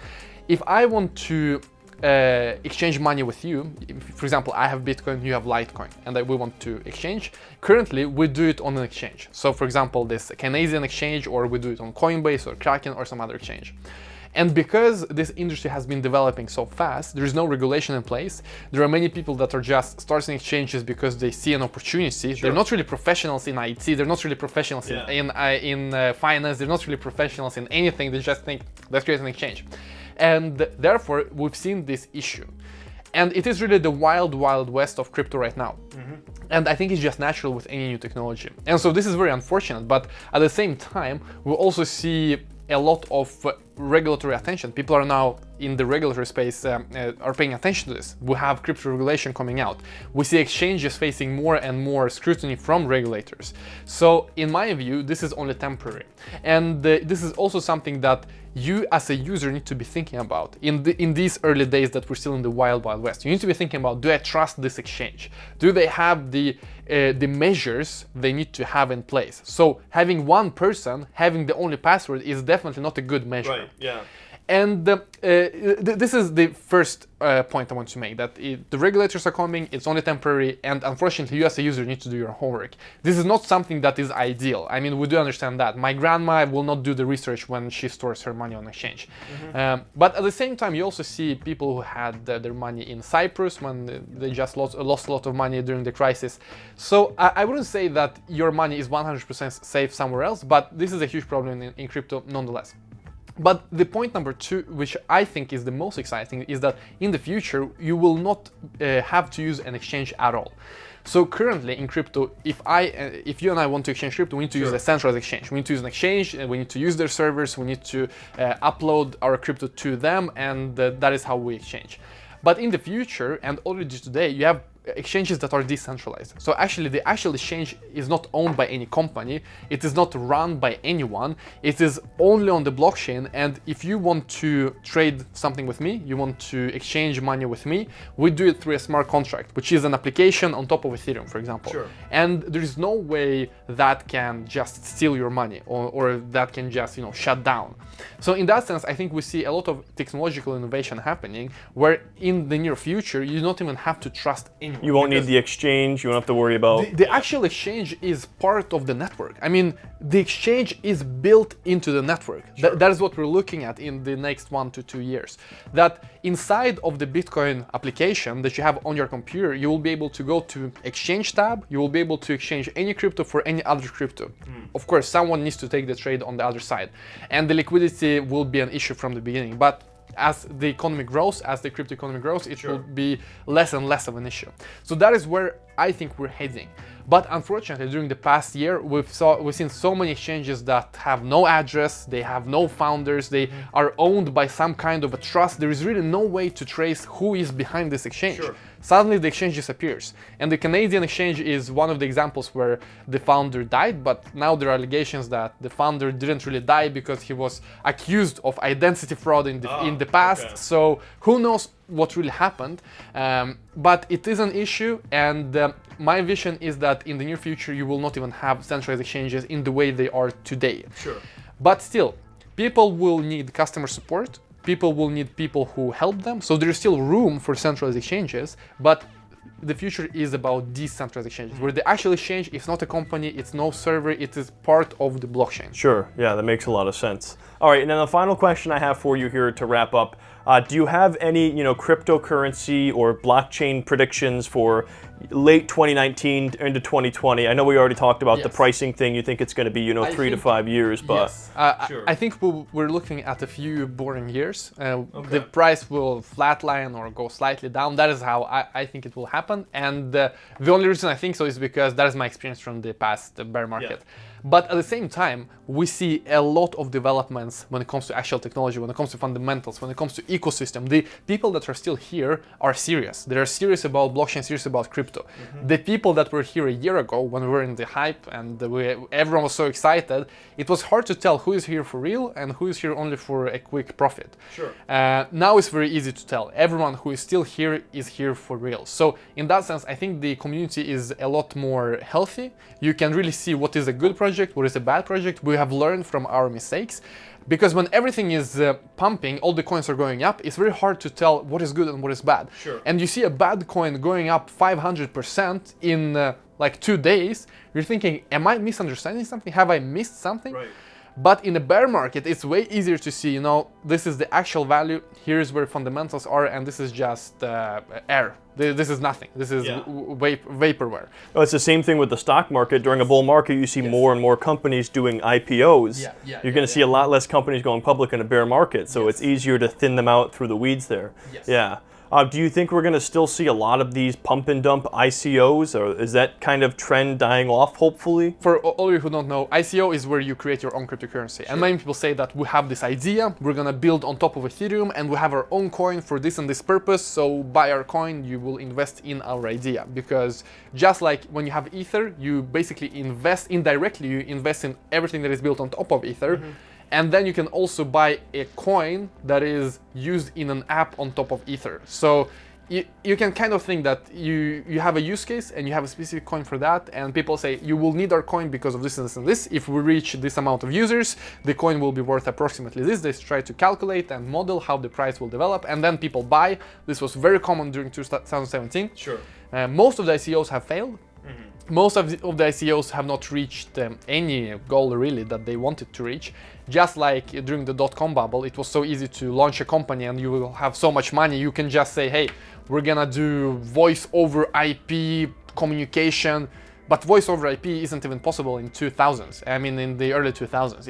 If I want to exchange money with you, for example, I have Bitcoin, you have Litecoin, and we want to exchange. Currently, we do it on an exchange. So for example, this Canadian exchange, or we do it on Coinbase or Kraken or some other exchange. And because this industry has been developing so fast, there is no regulation in place. There are many people that are just starting exchanges because they see an opportunity. Sure. They're not really professionals in IT. They're not really professionals in finance. They're not really professionals in anything. They just think, let's create an exchange. And therefore, we've seen this issue. And it is really the wild, wild west of crypto right now. And I think it's just natural with any new technology. And so this is very unfortunate, but at the same time, we also see a lot of regulatory attention. People are now in the regulatory space are paying attention to this. We have crypto regulation coming out. We see exchanges facing more and more scrutiny from regulators. So in my view, this is only temporary. And this is also something that you as a user need to be thinking about in these early days that we're still in the wild, wild west. You need to be thinking about, do I trust this exchange? Do they have the measures they need to have in place? So having one person having the only password is definitely not a good measure. Right, yeah. And this is the first point I want to make, that the regulators are coming, it's only temporary, and unfortunately you as a user need to do your homework. This is not something that is ideal. I mean, we do understand that. My grandma will not do the research when she stores her money on exchange. But at the same time, you also see people who had their money in Cyprus when they just lost a lot of money during the crisis. So I wouldn't say that your money is 100% safe somewhere else, but this is a huge problem in crypto nonetheless. But the point number two, which I think is the most exciting, is that in the future you will not have to use an exchange at all. So currently in crypto, if you and I want to exchange crypto, we need to use a centralized exchange. We need to use an exchange, we need to use their servers, we need to upload our crypto to them, and that is how we exchange. But in the future, and already today, you have exchanges that are decentralized. So actually the actual exchange is not owned by any company, it is not run by anyone, it is only on the blockchain, and if you want to trade something with me, you want to exchange money with me, we do it through a smart contract, which is an application on top of Ethereum, for example. And there is no way that can just steal your money or that can just, shut down. So in that sense, I think we see a lot of technological innovation happening where in the near future, you don't even have to trust anyone. You won't need the exchange, you won't have to worry about... The actual exchange is part of the network. I mean, the exchange is built into the network. That is what we're looking at in the next 1 to 2 years. That inside of the Bitcoin application that you have on your computer, you will be able to go to Exchange tab, you will be able to exchange any crypto for any other crypto. Of course, someone needs to take the trade on the other side. And the liquidity will be an issue from the beginning. But as the economy grows, as the crypto economy grows, it will be less and less of an issue. So that is where I think we're heading. But unfortunately, during the past year, we've seen so many exchanges that have no address, they have no founders, they are owned by some kind of a trust. There is really no way to trace who is behind this exchange. Suddenly the exchange disappears. And the Canadian exchange is one of the examples where the founder died, but now there are allegations that the founder didn't really die because he was accused of identity fraud in the past. So who knows what really happened, but it is an issue, and my vision is that in the near future you will not even have centralized exchanges in the way they are today. But still, people will need customer support, people will need people who help them, so there is still room for centralized exchanges, but the future is about decentralized exchanges, where the actual exchange is not a company, it's no server, it is part of the blockchain. Yeah, that makes a lot of sense. All right, and then the final question I have for you here to wrap up, do you have any, cryptocurrency or blockchain predictions for late 2019 into 2020? I know we already talked about the pricing thing. You think it's going to be, 3 to 5 years, but... I think we're looking at a few boring years. The price will flatline or go slightly down. That is how I think it will happen. And the only reason I think so is because that is my experience from the past bear market. But at the same time, we see a lot of developments when it comes to actual technology, when it comes to fundamentals, when it comes to ecosystem. The people that are still here are serious. They are serious about blockchain, serious about crypto. The people that were here a year ago, when we were in the hype and everyone was so excited, it was hard to tell who is here for real and who is here only for a quick profit. Now it's very easy to tell. Everyone who is still here is here for real. So in that sense, I think the community is a lot more healthy. You can really see what is a good project, what is a bad project. We have learned from our mistakes, because when everything is pumping, all the coins are going up, it's very hard to tell what is good and what is bad. And you see a bad coin going up 500% in like 2 days, you're thinking, am I misunderstanding something? Have I missed something? But in a bear market, it's way easier to see, this is the actual value, here's where fundamentals are, and this is just air. This is nothing. This is vaporware. Oh, it's the same thing with the stock market. During a bull market, you see more and more companies doing IPOs. You're going to see a lot less companies going public in a bear market, so it's easier to thin them out through the weeds there. Do you think we're going to still see a lot of these pump and dump ICOs, or is that kind of trend dying off, hopefully? For all of you who don't know, ICO is where you create your own cryptocurrency. And many people say that we have this idea, we're going to build on top of Ethereum, and we have our own coin for this and this purpose, so buy our coin, you will invest in our idea. Because just like when you have Ether, you basically invest indirectly, you invest in everything that is built on top of Ether. And then you can also buy a coin that is used in an app on top of Ether. So you can kind of think that you have a use case and you have a specific coin for that, and people say you will need our coin because of this and this and this. If we reach this amount of users, the coin will be worth approximately this. They try to calculate and model how the price will develop, and then people buy. This was very common during 2017. Sure. Most of the ICOs have failed. Most of the ICOs have not reached any goal really that they wanted to reach. Just like during the dot-com bubble, it was so easy to launch a company and you will have so much money. You can just say, hey, we're gonna do voice over IP communication, but voice over IP isn't even possible in 2000s. I mean, in the early 2000s,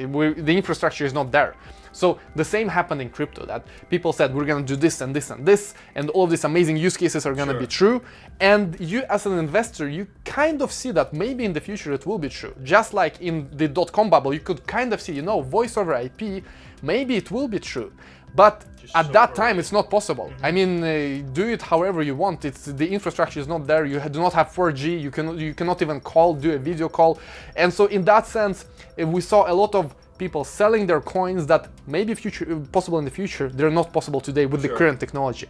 the infrastructure is not there. So the same happened in crypto, that people said we're gonna do this and this and this, and all of these amazing use cases are gonna be true. And you as an investor, you kind of see that maybe in the future it will be true. Just like in the dot-com bubble, you could kind of see, you know, voice over IP, maybe it will be true. But at that time, it's not possible. I mean, do it however you want. The infrastructure is not there. You do not have 4G. You cannot even do a video call. And so in that sense, we saw a lot of people selling their coins that may be possible in the future. They're not possible today with the current technology.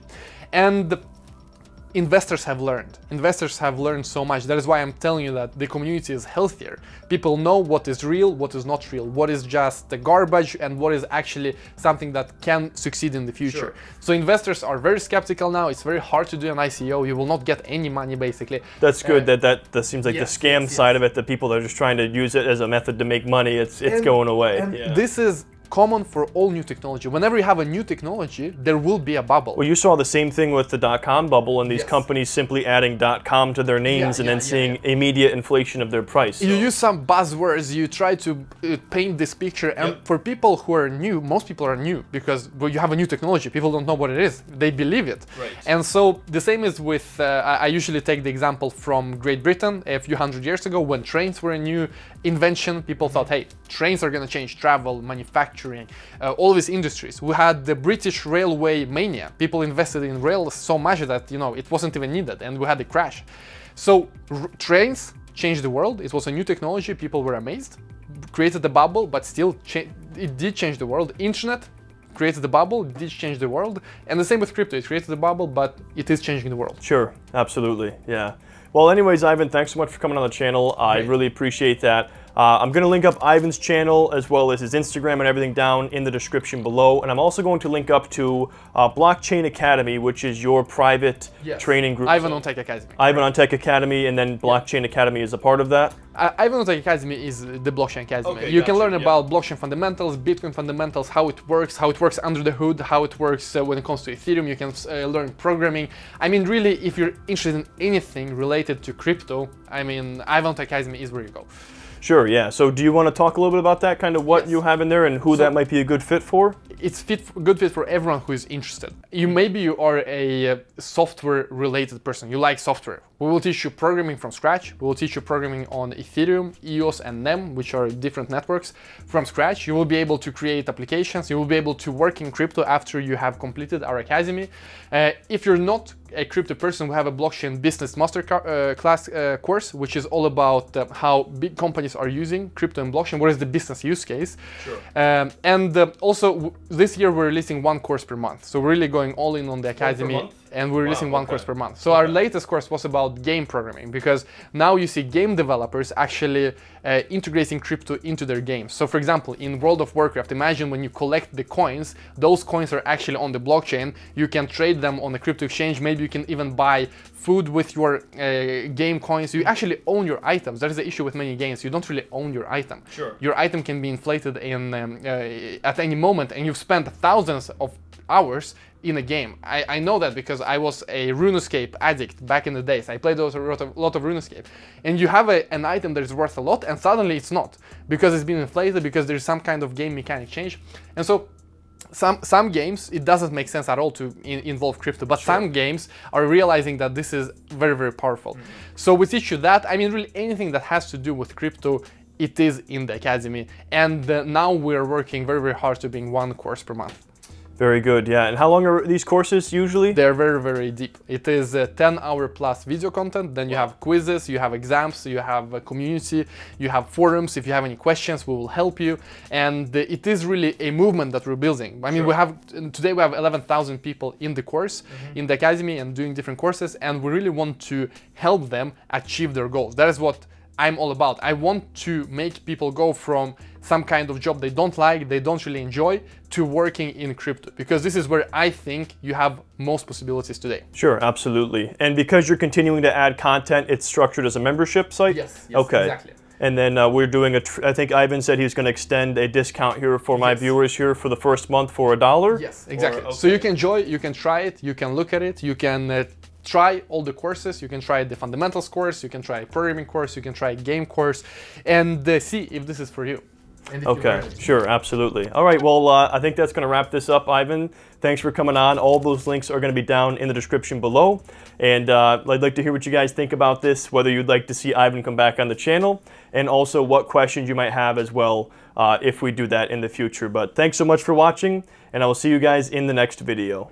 And investors have learned. Investors have learned so much. That is why I'm telling you that the community is healthier. People know what is real, what is not real, what is just the garbage, and what is actually something that can succeed in the future. So investors are very skeptical now. It's very hard to do an ICO. You will not get any money, basically. That's good. That seems like the scam side of it. The people that are just trying to use it as a method to make money. It's going away. And this is common for all new technology. Whenever you have a new technology, there will be a bubble. Well, you saw the same thing with the dot-com bubble and these companies simply adding .com to their names and then seeing immediate inflation of their price. You use some buzzwords, you try to paint this picture, and for people who are new, most people are new because you have a new technology, people don't know what it is, they believe it. And so the same is with, I usually take the example from Great Britain a few hundred years ago when trains were a new invention. People thought, hey, trains are going to change travel, manufacturing, all these industries. We had the British railway mania. People invested in rails so much that, you know, it wasn't even needed, and we had the crash. So trains changed the world. It was a new technology. People were amazed. Created the bubble, but still it did change the world. Internet created the bubble, it did change the world. And the same with crypto. It created the bubble, but it is changing the world. Sure, absolutely, yeah. Well, anyways, Ivan, thanks so much for coming on the channel. I really appreciate that. I'm going to link up Ivan's channel as well as his Instagram and everything down in the description below. And I'm also going to link up to Blockchain Academy, which is your private training group. Ivan on Tech Academy. Ivan on Tech Academy, and then Blockchain Academy is a part of that. Ivan on Tech Academy is the Blockchain Academy. Okay, you can learn about blockchain fundamentals, Bitcoin fundamentals, how it works under the hood, how it works when it comes to Ethereum. You can learn programming. I mean, really, if you're interested in anything related to crypto, I mean, Ivan on Tech Academy is where you go. Sure, yeah. So do you want to talk a little bit about that, kind of what you have in there and who that might be a good fit for? It's good fit for everyone who is interested. Maybe you are a software-related person. You like software. We will teach you programming from scratch. We will teach you programming on Ethereum, EOS, and NEM, which are different networks, from scratch. You will be able to create applications. You will be able to work in crypto after you have completed our academy. If you're not a crypto person, we have a blockchain business master class course, which is all about how big companies are using crypto and blockchain. What is the business use case? Sure. Also, this year we're releasing one course per month. So we're really going all in on the academy. And we're releasing one course per month. So our latest course was about game programming, because now you see game developers actually integrating crypto into their games. So for example, in World of Warcraft, imagine when you collect the coins, those coins are actually on the blockchain. You can trade them on the crypto exchange. Maybe you can even buy food with your game coins. You actually own your items. That is the issue with many games. You don't really own your item. Sure. Your item can be inflated in at any moment, and you've spent thousands of hours in a game. I know that because I was a RuneScape addict back in the days. I played a lot of RuneScape. And you have an item that is worth a lot, and suddenly it's not, because it's been inflated, because there's some kind of game mechanic change. And so some games, it doesn't make sense at all to involve crypto, but some games are realizing that this is very, very powerful. So we teach you that. I mean, really anything that has to do with crypto, it is in the academy. And now we're working very, very hard to bring one course per month. Very good, yeah. And how long are these courses usually? They're very, very deep. It is a 10-hour plus video content. Then you have quizzes, you have exams, you have a community, you have forums. If you have any questions, we will help you. And it is really a movement that we're building. I mean, today we have 11,000 people in the course, in the academy, and doing different courses. And we really want to help them achieve their goals. That is what I'm all about. I want to make people go from some kind of job they don't like, they don't really enjoy, to working in crypto, because this is where I think you have most possibilities today. Sure, absolutely. And because you're continuing to add content, it's structured as a membership site? Yes, okay. Exactly. And then we're doing I think Ivan said he was going to extend a discount here for my viewers here for the first month for $1. Yes, exactly. So you can join, you can try it, you can look at it, you can try all the courses. You can try the fundamentals course, you can try a programming course, you can try a game course, and see if this is for you. Okay, sure, absolutely. All right, well, I think that's going to wrap this up, Ivan. Thanks for coming on. All those links are going to be down in the description below. And I'd like to hear what you guys think about this, whether you'd like to see Ivan come back on the channel, and also what questions you might have as well if we do that in the future. But thanks so much for watching, and I will see you guys in the next video.